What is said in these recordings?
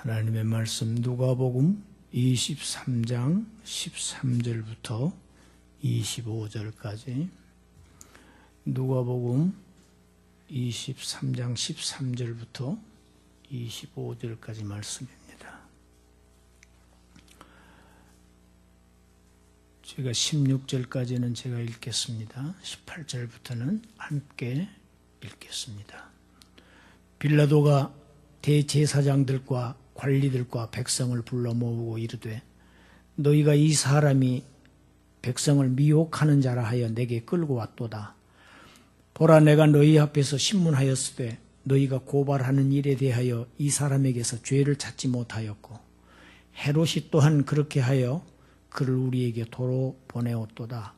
하나님의 말씀 누가복음 23장 13절부터 25절까지 누가복음 23장 13절부터 25절까지 말씀입니다. 제가 16절까지는 제가 읽겠습니다. 18절부터는 함께 읽겠습니다. 빌라도가 대제사장들과 관리들과 백성을 불러 모으고 이르되 너희가 이 사람이 백성을 미혹하는 자라 하여 내게 끌고 왔도다. 보라, 내가 너희 앞에서 신문하였으되 너희가 고발하는 일에 대하여 이 사람에게서 죄를 찾지 못하였고 헤롯이 또한 그렇게 하여 그를 우리에게 도로 보내었도다.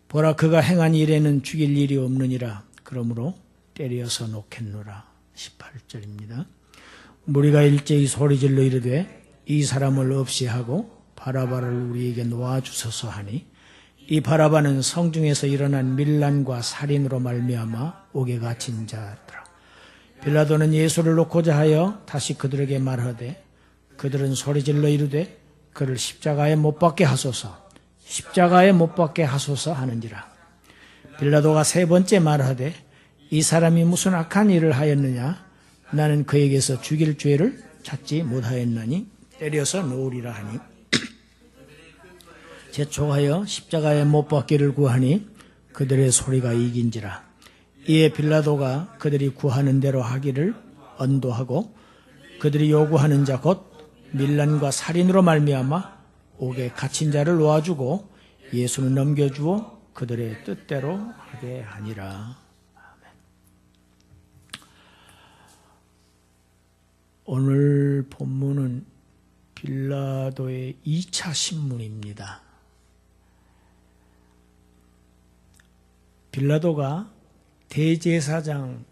보라, 그가 행한 일에는 죽일 일이 없느니라. 그러므로 때려서 놓겠노라. 18절입니다. 무리가 일제히 소리질러 이르되 이 사람을 없이 하고 바라바를 우리에게 놓아주소서 하니 이 바라바는 성중에서 일어난 밀란과 살인으로 말미암아 옥에 갇힌 자더라. 빌라도는 예수를 놓고자 하여 다시 그들에게 말하되 그들은 소리질러 이르되 그를 십자가에 못 박게 하소서, 십자가에 못 박게 하소서 하는지라. 빌라도가 세 번째 말하되 이 사람이 무슨 악한 일을 하였느냐? 나는 그에게서 죽일 죄를 찾지 못하였나니 때려서 놓으리라 하니 재촉하여 십자가에 못 박기를 구하니 그들의 소리가 이긴지라. 이에 빌라도가 그들이 구하는 대로 하기를 언도하고 그들이 요구하는 자 곧 밀란과 살인으로 말미암아 옥에 갇힌 자를 놓아주고 예수는 넘겨주어 그들의 뜻대로 하게 하니라. 오늘 본문은 빌라도의 2차 신문입니다. 빌라도가 대제사장들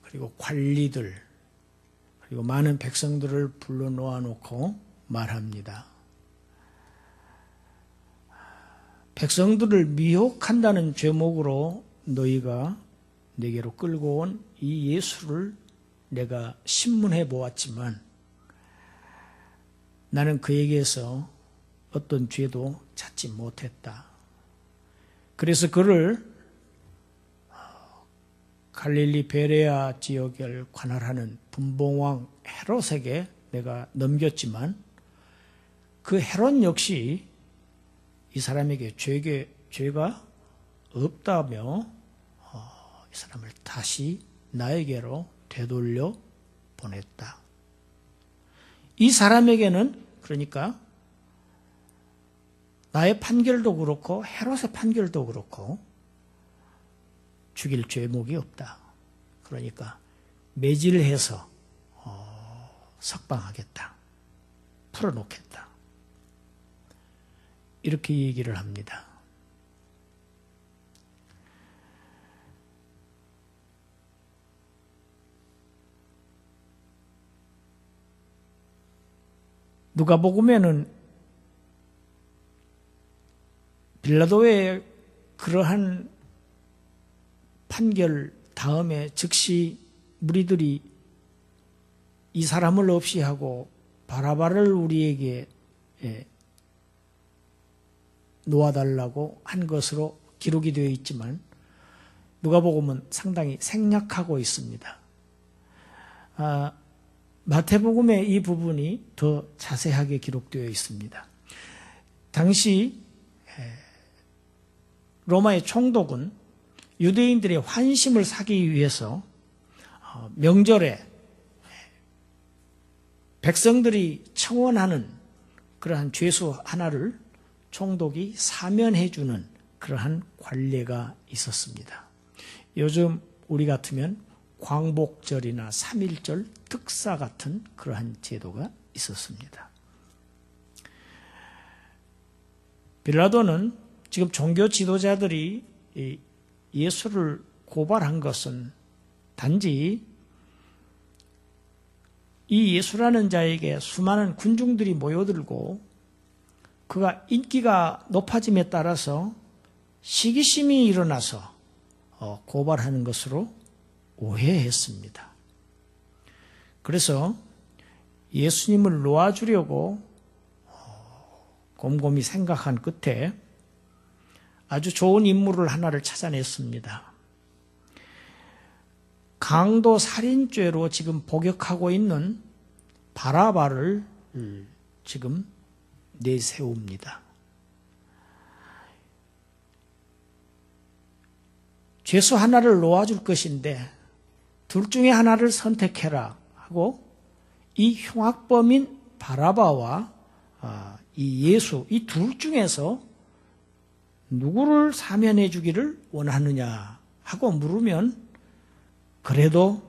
그리고 관리들 그리고 많은 백성들을 불러 놓아놓고 말합니다. 백성들을 미혹한다는 죄목으로 너희가 내게로 끌고 온 이 예수를 내가 신문해 보았지만 나는 그에게서 어떤 죄도 찾지 못했다. 그래서 그를 갈릴리 베레아 지역을 관할하는 분봉왕 헤롯에게 내가 넘겼지만 그 헤롯 역시 이 사람에게 죄가 없다며 이 사람을 다시 나에게로 되돌려 보냈다. 이 사람에게는 그러니까 나의 판결도 그렇고 헤롯의 판결도 그렇고 죽일 죄목이 없다. 그러니까 매질해서 석방하겠다. 풀어놓겠다. 이렇게 얘기를 합니다. 누가복음에는 빌라도의 그러한 판결 다음에 즉시 무리들이 이 사람을 없이 하고 바라바를 우리에게 놓아달라고 한 것으로 기록이 되어 있지만 누가복음은 상당히 생략하고 있습니다. 마태복음에 이 부분이 더 자세하게 기록되어 있습니다. 당시 로마의 총독은 유대인들의 환심을 사기 위해서 명절에 백성들이 청원하는 그러한 죄수 하나를 총독이 사면해 주는 그러한 관례가 있었습니다. 요즘 우리 같으면 광복절이나 3.1절 특사 같은 그러한 제도가 있었습니다. 빌라도는 지금 종교 지도자들이 예수를 고발한 것은 단지 이 예수라는 자에게 수많은 군중들이 모여들고 그가 인기가 높아짐에 따라서 시기심이 일어나서 고발하는 것으로 오해했습니다. 그래서 예수님을 놓아주려고 곰곰이 생각한 끝에 아주 좋은 인물을 하나를 찾아냈습니다. 강도 살인죄로 지금 복역하고 있는 바라바를 지금 내세웁니다. 죄수 하나를 놓아줄 것인데 둘 중에 하나를 선택해라 하고 이 흉악범인 바라바와 이 예수, 이 둘 중에서 누구를 사면해 주기를 원하느냐 하고 물으면 그래도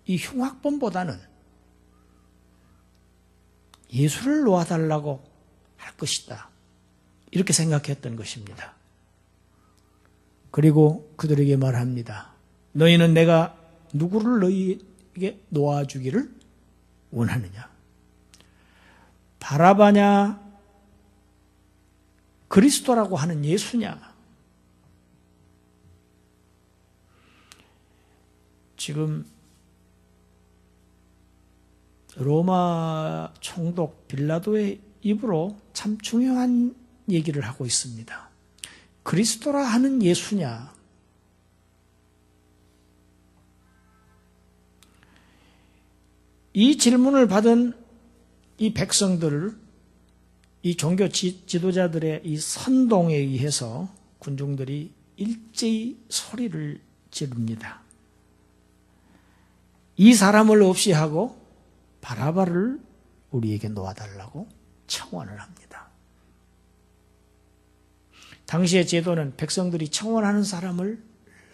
이 흉악범보다는 예수를 놓아달라고 할 것이다. 이렇게 생각했던 것입니다. 그리고 그들에게 말합니다. 너희는 내가 누구를 너희에게 놓아주기를 원하느냐? 바라바냐? 그리스도라고 하는 예수냐? 지금 로마 총독 빌라도의 입으로 참 중요한 얘기를 하고 있습니다. 그리스도라 하는 예수냐? 이 질문을 받은 이 백성들을 이 종교 지도자들의 이 선동에 의해서 군중들이 일제히 소리를 지릅니다. 이 사람을 없이 하고 바라바를 우리에게 놓아달라고 청원을 합니다. 당시의 제도는 백성들이 청원하는 사람을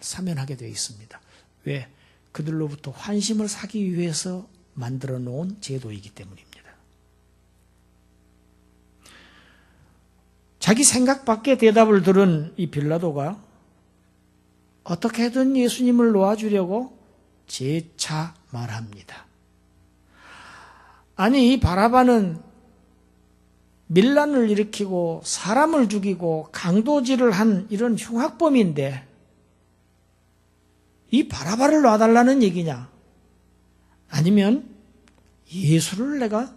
사면하게 되어 있습니다. 왜? 그들로부터 환심을 사기 위해서 만들어 놓은 제도이기 때문입니다. 자기 생각 밖의 대답을 들은 이 빌라도가 어떻게든 예수님을 놓아주려고 재차 말합니다. 아니, 이 바라바는 밀란을 일으키고 사람을 죽이고 강도질을 한 이런 흉악범인데 이 바라바를 놔달라는 얘기냐? 아니면 예수를 내가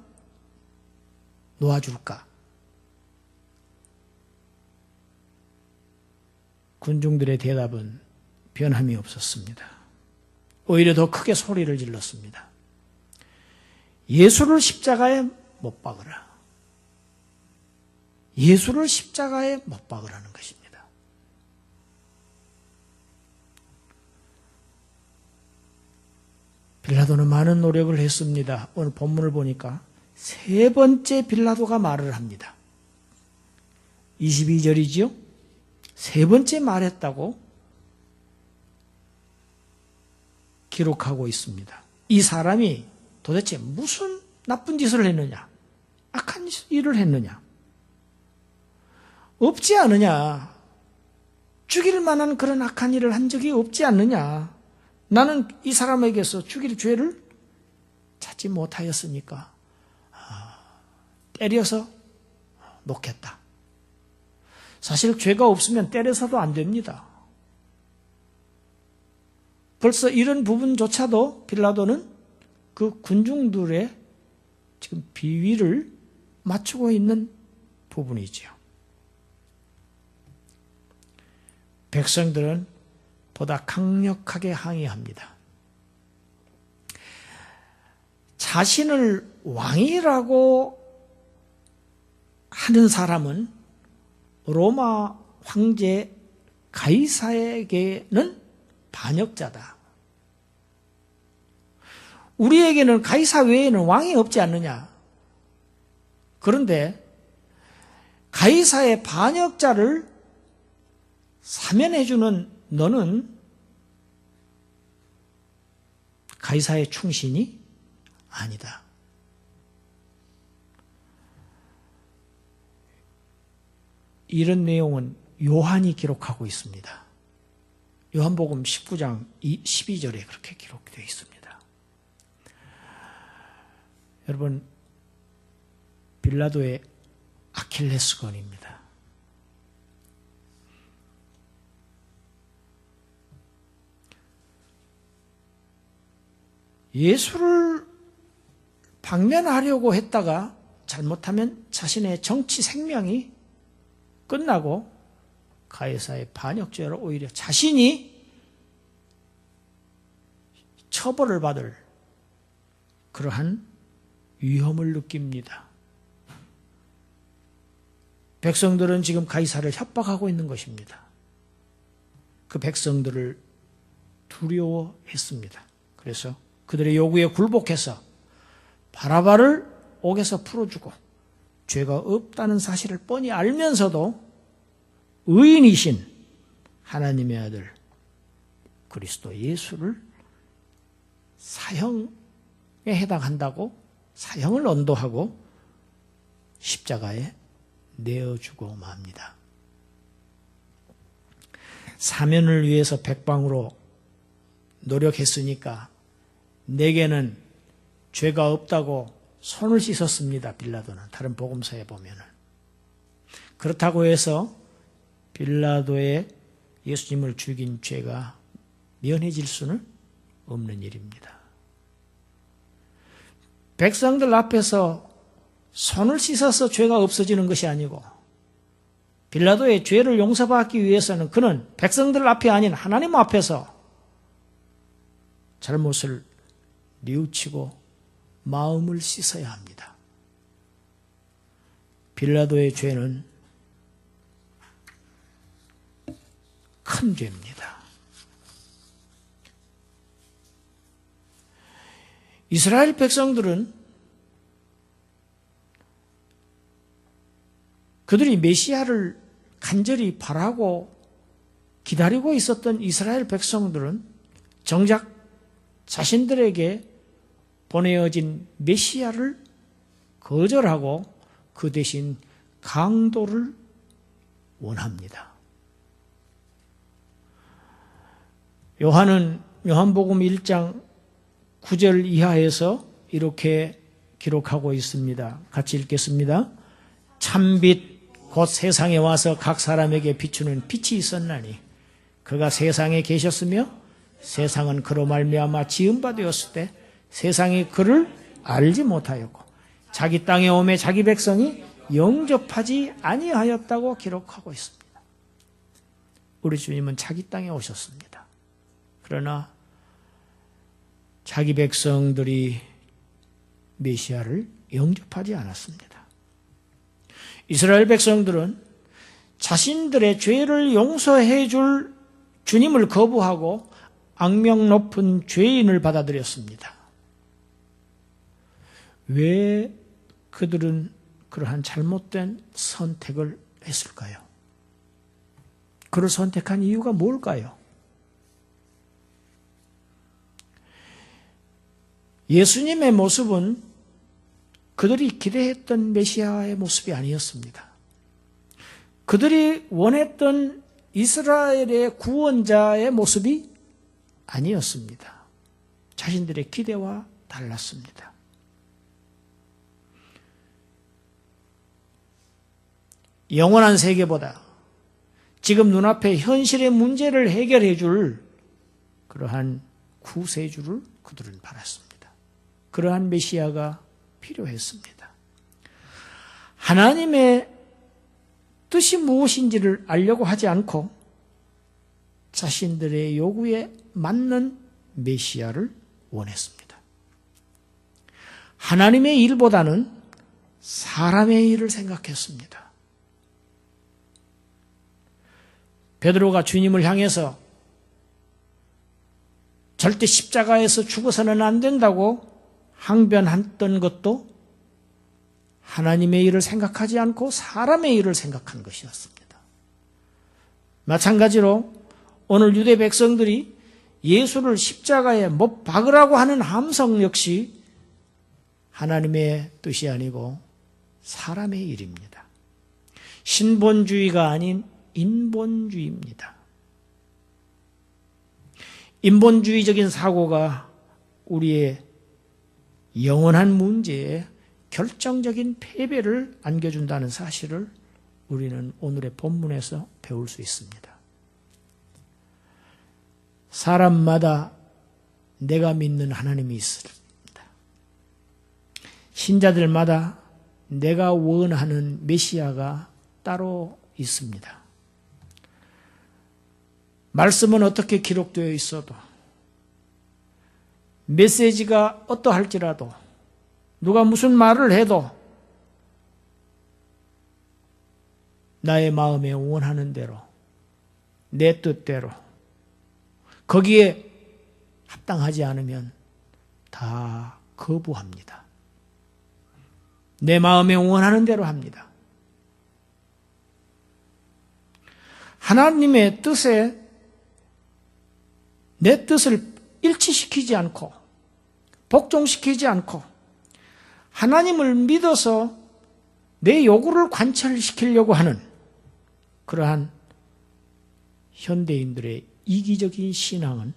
놓아줄까? 군중들의 대답은 변함이 없었습니다. 오히려 더 크게 소리를 질렀습니다. 예수를 십자가에 못 박으라. 예수를 십자가에 못 박으라는 것입니다. 빌라도는 많은 노력을 했습니다. 오늘 본문을 보니까 세 번째 빌라도가 말을 합니다. 22절이지요? 세 번째 말했다고 기록하고 있습니다. 이 사람이 도대체 무슨 나쁜 짓을 했느냐? 악한 일을 했느냐? 없지 않느냐? 죽일 만한 그런 악한 일을 한 적이 없지 않느냐? 나는 이 사람에게서 죽일 죄를 찾지 못하였으니까 때려서 놓겠다. 사실 죄가 없으면 때려서도 안 됩니다. 벌써 이런 부분조차도 빌라도는 그 군중들의 지금 비위를 맞추고 있는 부분이지요. 백성들은 보다 강력하게 항의합니다. 자신을 왕이라고 하는 사람은 로마 황제 가이사에게는 반역자다. 우리에게는 가이사 외에는 왕이 없지 않느냐. 그런데 가이사의 반역자를 사면해주는 너는 가이사의 충신이 아니다. 이런 내용은 요한이 기록하고 있습니다. 요한복음 19장 12절에 그렇게 기록되어 있습니다. 여러분, 빌라도의 아킬레스건입니다. 예수를 방면하려고 했다가 잘못하면 자신의 정치 생명이 끝나고 가이사의 반역죄로 오히려 자신이 처벌을 받을 그러한 위험을 느낍니다. 백성들은 지금 가이사를 협박하고 있는 것입니다. 그 백성들을 두려워했습니다. 그래서 그들의 요구에 굴복해서 바라바를 옥에서 풀어주고 죄가 없다는 사실을 뻔히 알면서도 의인이신 하나님의 아들 그리스도 예수를 사형에 해당한다고 사형을 언도하고 십자가에 내어주고 맙니다. 사면을 위해서 백방으로 노력했으니까 내게는 죄가 없다고 손을 씻었습니다. 빌라도는 다른 복음서에 보면은 그렇다고 해서 빌라도의 예수님을 죽인 죄가 면해질 수는 없는 일입니다. 백성들 앞에서 손을 씻어서 죄가 없어지는 것이 아니고 빌라도의 죄를 용서받기 위해서는 그는 백성들 앞이 아닌 하나님 앞에서 잘못을 뉘우치고 마음을 씻어야 합니다. 빌라도의 죄는 큰 죄입니다. 이스라엘 백성들은 그들이 메시아를 간절히 바라고 기다리고 있었던 이스라엘 백성들은 정작 자신들에게 보내어진 메시아를 거절하고 그 대신 강도를 원합니다. 요한은 요한복음 1장 9절 이하에서 이렇게 기록하고 있습니다. 같이 읽겠습니다. 참빛 곧 세상에 와서 각 사람에게 비추는 빛이 있었나니 그가 세상에 계셨으며 세상은 그로 말미암아 지은 바 되었을 때 세상이 그를 알지 못하였고 자기 땅에 오매 자기 백성이 영접하지 아니하였다고 기록하고 있습니다. 우리 주님은 자기 땅에 오셨습니다. 그러나 자기 백성들이 메시아를 영접하지 않았습니다. 이스라엘 백성들은 자신들의 죄를 용서해 줄 주님을 거부하고 악명 높은 죄인을 받아들였습니다. 왜 그들은 그러한 잘못된 선택을 했을까요? 그를 선택한 이유가 뭘까요? 예수님의 모습은 그들이 기대했던 메시아의 모습이 아니었습니다. 그들이 원했던 이스라엘의 구원자의 모습이 아니었습니다. 자신들의 기대와 달랐습니다. 영원한 세계보다 지금 눈앞에 현실의 문제를 해결해 줄 그러한 구세주를 그들은 바랐습니다. 그러한 메시아가 필요했습니다. 하나님의 뜻이 무엇인지를 알려고 하지 않고 자신들의 요구에 맞는 메시아를 원했습니다. 하나님의 일보다는 사람의 일을 생각했습니다. 베드로가 주님을 향해서 절대 십자가에서 죽어서는 안 된다고 항변했던 것도 하나님의 일을 생각하지 않고 사람의 일을 생각한 것이었습니다. 마찬가지로 오늘 유대 백성들이 예수를 십자가에 못 박으라고 하는 함성 역시 하나님의 뜻이 아니고 사람의 일입니다. 신본주의가 아닌 인본주의입니다. 인본주의적인 사고가 우리의 영원한 문제에 결정적인 패배를 안겨준다는 사실을 우리는 오늘의 본문에서 배울 수 있습니다. 사람마다 내가 믿는 하나님이 있습니다. 신자들마다 내가 원하는 메시아가 따로 있습니다. 말씀은 어떻게 기록되어 있어도, 메시지가 어떠할지라도, 누가 무슨 말을 해도 나의 마음에 원하는 대로, 내 뜻대로, 거기에 합당하지 않으면 다 거부합니다. 내 마음에 원하는 대로 합니다. 하나님의 뜻에 내 뜻을 일치시키지 않고 복종시키지 않고 하나님을 믿어서 내 요구를 관철시키려고 하는 그러한 현대인들의 이기적인 신앙은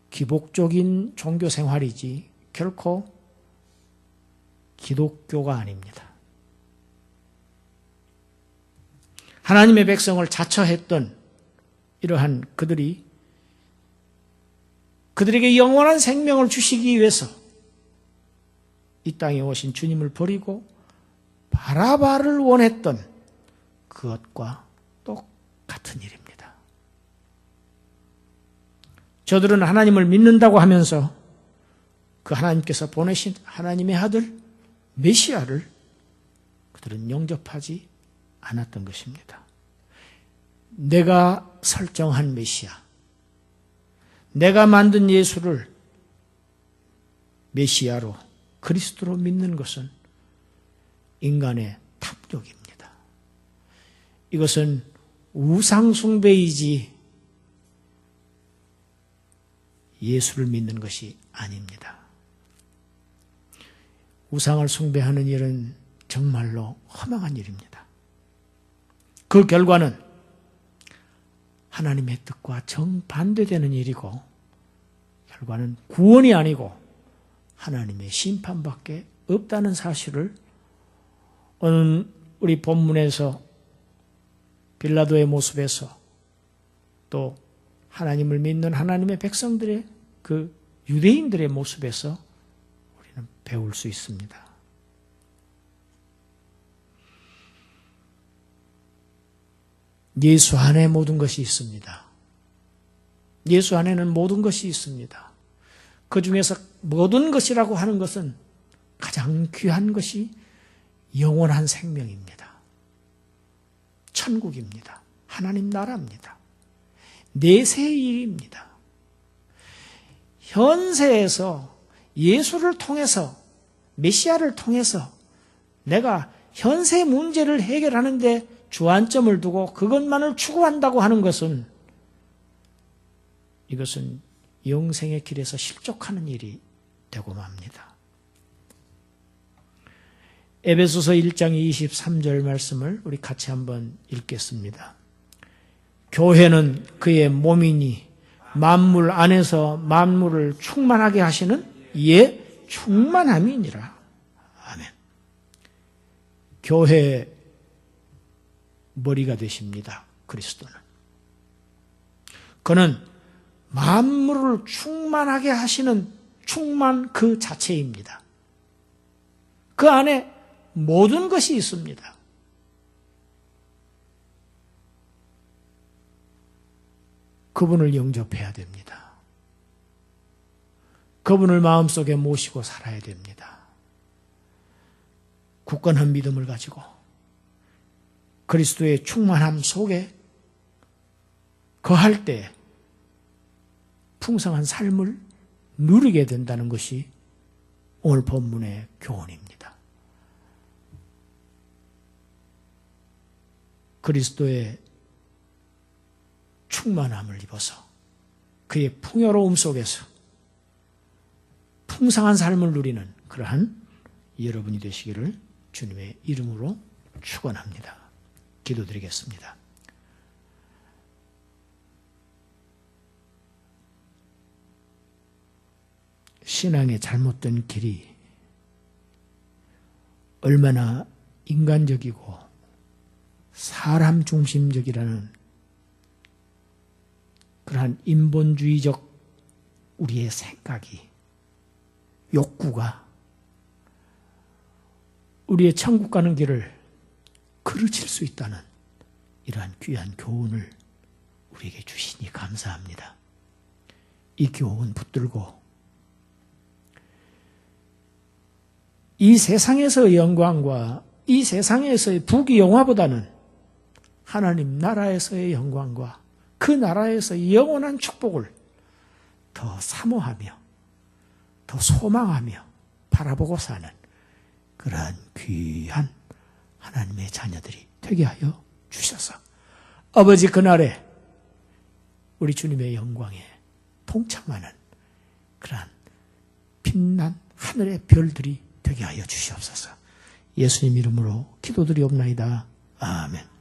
기복적인 종교 생활이지 결코 기독교가 아닙니다. 하나님의 백성을 자처했던 이러한 그들에게 영원한 생명을 주시기 위해서 이 땅에 오신 주님을 버리고 바라바를 원했던 그것과 똑같은 일입니다. 저들은 하나님을 믿는다고 하면서 그 하나님께서 보내신 하나님의 아들 메시아를 그들은 영접하지 않았던 것입니다. 내가 설정한 메시아, 내가 만든 예수를 메시아로 그리스도로 믿는 것은 인간의 탐욕입니다. 이것은 우상숭배이지 예수를 믿는 것이 아닙니다. 우상을 숭배하는 일은 정말로 허망한 일입니다. 그 결과는 하나님의 뜻과 정반대되는 일이고 결과는 구원이 아니고 하나님의 심판밖에 없다는 사실을 오늘 우리 본문에서 빌라도의 모습에서 또 하나님을 믿는 하나님의 백성들의 그 유대인들의 모습에서 우리는 배울 수 있습니다. 예수 안에 모든 것이 있습니다. 예수 안에는 모든 것이 있습니다. 그 중에서 모든 것이라고 하는 것은 가장 귀한 것이 영원한 생명입니다. 천국입니다. 하나님 나라입니다. 내세의 일입니다. 현세에서 예수를 통해서 메시아를 통해서 내가 현세 문제를 해결하는데 주안점을 두고 그것만을 추구한다고 하는 것은 이것은 영생의 길에서 실족하는 일이 되고 맙니다. 에베소서 1장 23절 말씀을 우리 같이 한번 읽겠습니다. 교회는 그의 몸이니 만물 안에서 만물을 충만하게 하시는 이의 충만함이니라. 아멘. 교회의 머리가 되십니다. 그리스도는. 그는 만물을 충만하게 하시는 충만 그 자체입니다. 그 안에 모든 것이 있습니다. 그분을 영접해야 됩니다. 그분을 마음속에 모시고 살아야 됩니다. 굳건한 믿음을 가지고 그리스도의 충만함 속에 거할 때 풍성한 삶을 누리게 된다는 것이 오늘 본문의 교훈입니다. 그리스도의 충만함을 입어서 그의 풍요로움 속에서 풍성한 삶을 누리는 그러한 여러분이 되시기를 주님의 이름으로 축원합니다. 기도드리겠습니다. 신앙의 잘못된 길이 얼마나 인간적이고 사람 중심적이라는 그러한 인본주의적 우리의 생각이, 욕구가 우리의 천국 가는 길을 그르칠 수 있다는 이러한 귀한 교훈을 우리에게 주시니 감사합니다. 이 교훈 붙들고 이 세상에서의 영광과 이 세상에서의 부귀영화보다는 하나님 나라에서의 영광과 그 나라에서의 영원한 축복을 더 사모하며 더 소망하며 바라보고 사는 그러한 귀한 하나님의 자녀들이 되게 하여 주셔서 아버지 그날에 우리 주님의 영광에 동참하는 그러한 빛난 하늘의 별들이 되게 하여 주시옵소서. 예수님 이름으로 기도드리옵나이다. 아멘.